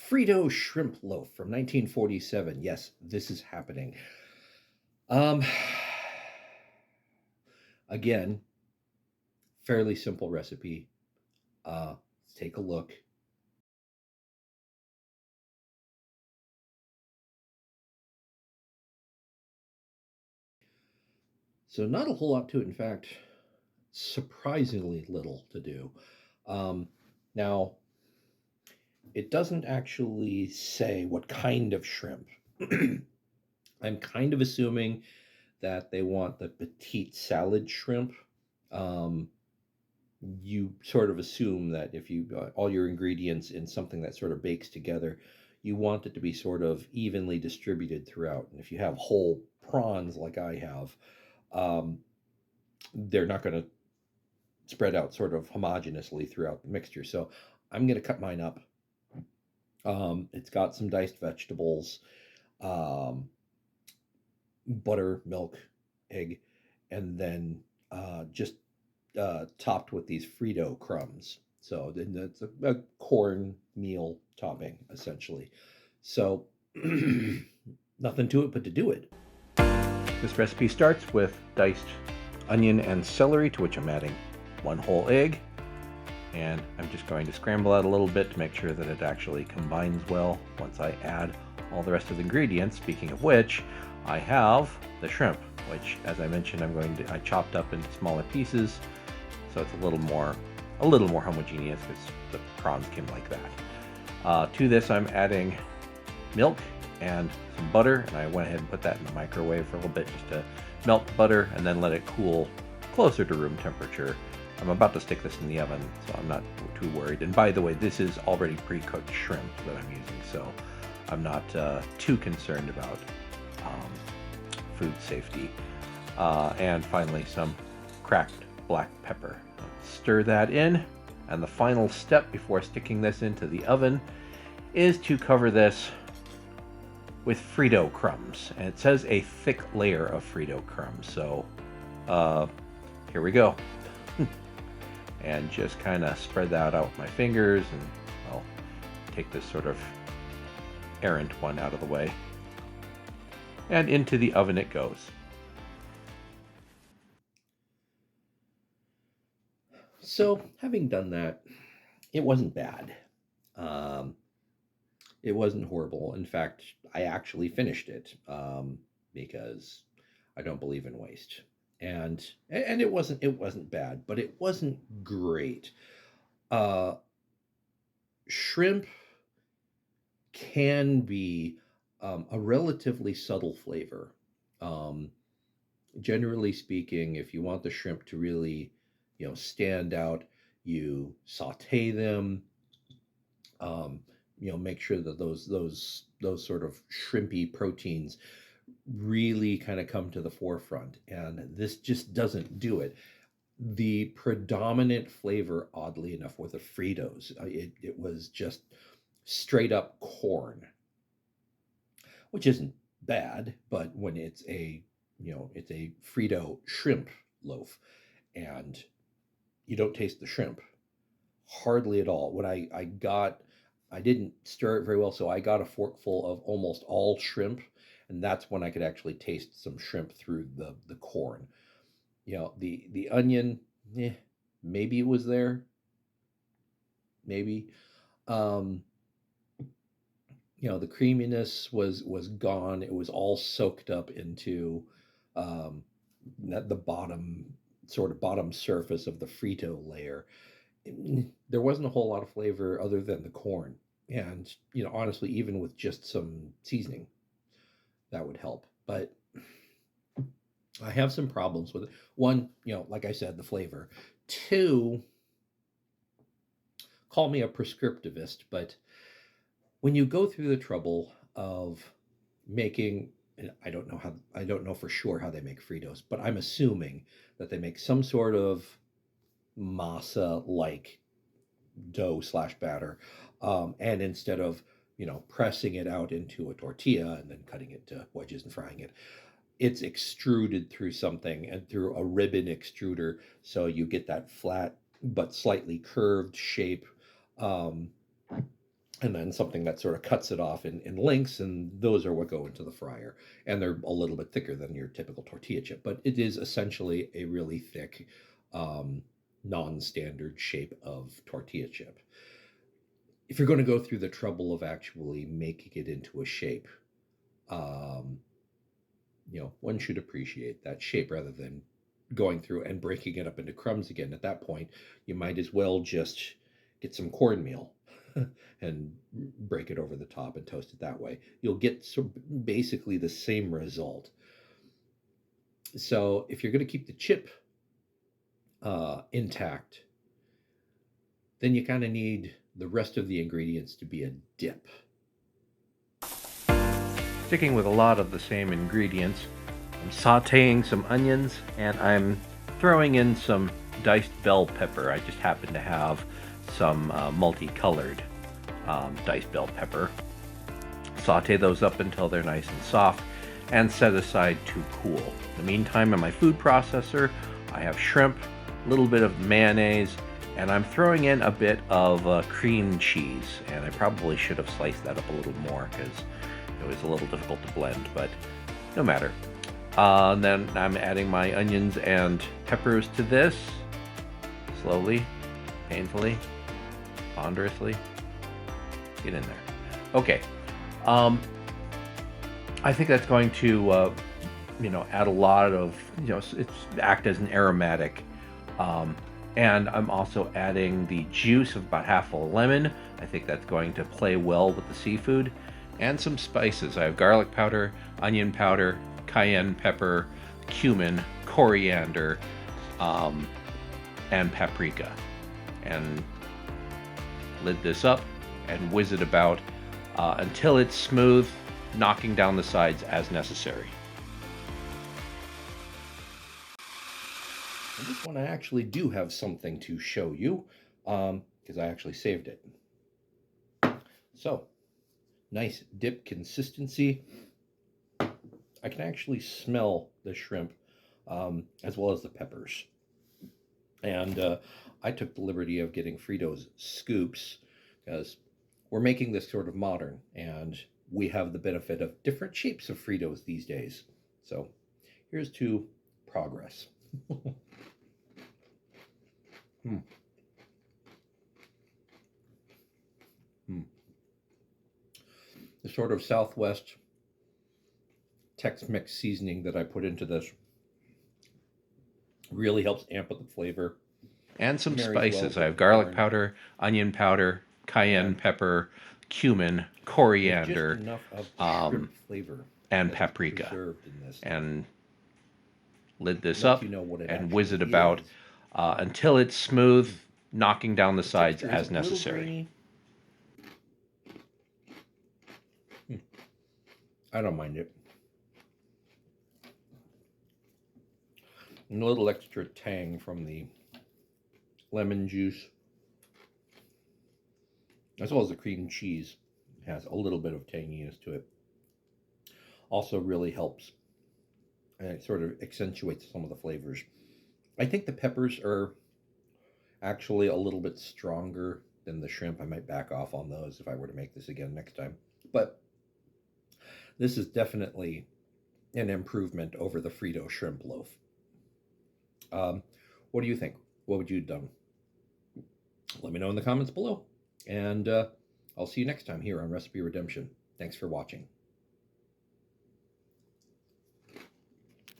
Frito shrimp loaf from 1947. Yes, this is happening. Um, Again, fairly simple recipe. Let's take a look. So, not a whole lot to it. In fact, surprisingly little to do. Um, Now, it doesn't actually say what kind of shrimp. I'm kind of assuming that they want the petite salad shrimp. Um, you sort of assume that if you all your ingredients in something that sort of bakes together, you want it to be sort of evenly distributed throughout. And if you have whole prawns like I have, um, they're not going to spread out sort of homogeneously throughout the mixture. So I'm going to cut mine up. It's got some diced vegetables, um, butter, milk, egg, and then just topped with these Frito crumbs. So then that's a corn meal topping essentially. So nothing to it but to do it. This recipe starts with diced onion and celery, to which I'm adding one whole egg. And I'm just going to scramble it a little bit to make sure that it actually combines well once I add all the rest of the ingredients. Speaking of which, I have the shrimp, which, as I mentioned, I chopped up into smaller pieces, so it's a little more homogeneous because the prawns came like that. To this, I'm adding milk and some butter, and I went ahead and put that in the microwave for a little bit just to melt the butter and then let it cool closer to room temperature. I'm about to stick this in the oven, so I'm not too worried. And by the way, this is already pre-cooked shrimp that I'm using, so I'm not too concerned about food safety. And finally, some cracked black pepper. Stir that in, and the final step before sticking this into the oven is to cover this with Frito crumbs. And it says a thick layer of Frito crumbs, so here we go. And just kind of spread that out with my fingers, and I'll take this sort of errant one out of the way. And into the oven it goes. So, having done that, it wasn't bad. Um, it wasn't horrible. In fact, I actually finished it because I don't believe in waste. And it wasn't bad, but it wasn't great. Uh, Shrimp can be a relatively subtle flavor. Um, Generally speaking, if you want the shrimp to really, stand out, you saute them. Um, make sure that those sort of shrimpy proteins really kind of come to the forefront. And this just doesn't do it. The predominant flavor, oddly enough, were the Fritos. It was just straight up corn, which isn't bad, but when it's a Frito shrimp loaf, and you don't taste the shrimp hardly at all. I didn't stir it very well, so I got a forkful of almost all shrimp, and that's when I could actually taste some shrimp through the corn. The onion, maybe it was there, maybe. Um, the creaminess was gone. It was all soaked up into um, the bottom surface of the Frito layer. There wasn't a whole lot of flavor other than the corn, and honestly, even with just some seasoning, that would help. But I have some problems with it. One, like I said, the flavor. Two, call me a prescriptivist, but when you go through the trouble of making, and I don't know for sure how they make Fritos, but I'm assuming that they make some sort of masa like dough slash batter, and instead of pressing it out into a tortilla and then cutting it to wedges and frying it, it's extruded through something and through a ribbon extruder, so you get that flat but slightly curved shape. um, and then something that sort of cuts it off in lengths, and those are what go into the fryer. And they're a little bit thicker than your typical tortilla chip, but it is essentially a really thick, um, non-standard shape of tortilla chip. If you're going to go through the trouble of actually making it into a shape, um, one should appreciate that shape rather than going through and breaking it up into crumbs again. At that point, you might as well just get some cornmeal and break it over the top and toast it that way. You'll get basically the same result. So if you're going to keep the chip intact, then you kind of need the rest of the ingredients to be a dip. Sticking with a lot of the same ingredients, I'm sauteing some onions and I'm throwing in some diced bell pepper. I just happen to have some multicolored diced bell pepper. Saute those up until they're nice and soft and set aside to cool. In the meantime, in my food processor, I have shrimp, a little bit of mayonnaise, and I'm throwing in a bit of cream cheese. And I probably should have sliced that up a little more because it was a little difficult to blend, but no matter. Then I'm adding my onions and peppers to this, slowly, painfully, ponderously. Get in there. Okay. I think that's going to, add a lot of, act as an aromatic. And I'm also adding the juice of about half a lemon. I think that's going to play well with the seafood. And some spices. I have garlic powder, onion powder, cayenne pepper, cumin, coriander, and paprika. And lid this up and whiz it about until it's smooth, knocking down the sides as necessary. And this one I actually do have something to show you because I actually saved it. So, nice dip consistency. I can actually smell the shrimp as well as the peppers. And I took the liberty of getting Frito's scoops because we're making this sort of modern, and we have the benefit of different shapes of Fritos these days. So here's to progress. Hmm. Hmm. The sort of Southwest Tex-Mex seasoning that I put into this really helps amp up the flavor. And some spices. I have garlic powder, onion powder, cayenne pepper, cumin, coriander, flavor and paprika. And lid this up and whiz it about until it's smooth, knocking down the sides as necessary. I don't mind it. And a little extra tang from the lemon juice, as well as the cream cheese, has a little bit of tanginess to it. Also really helps and it sort of accentuates some of the flavors. I think the peppers are actually a little bit stronger than the shrimp. I might back off on those if I were to make this again next time. But this is definitely an improvement over the Frito shrimp loaf. What do you think? What would you have done? Let me know in the comments below. And I'll see you next time here on Recipe Redemption. Thanks for watching.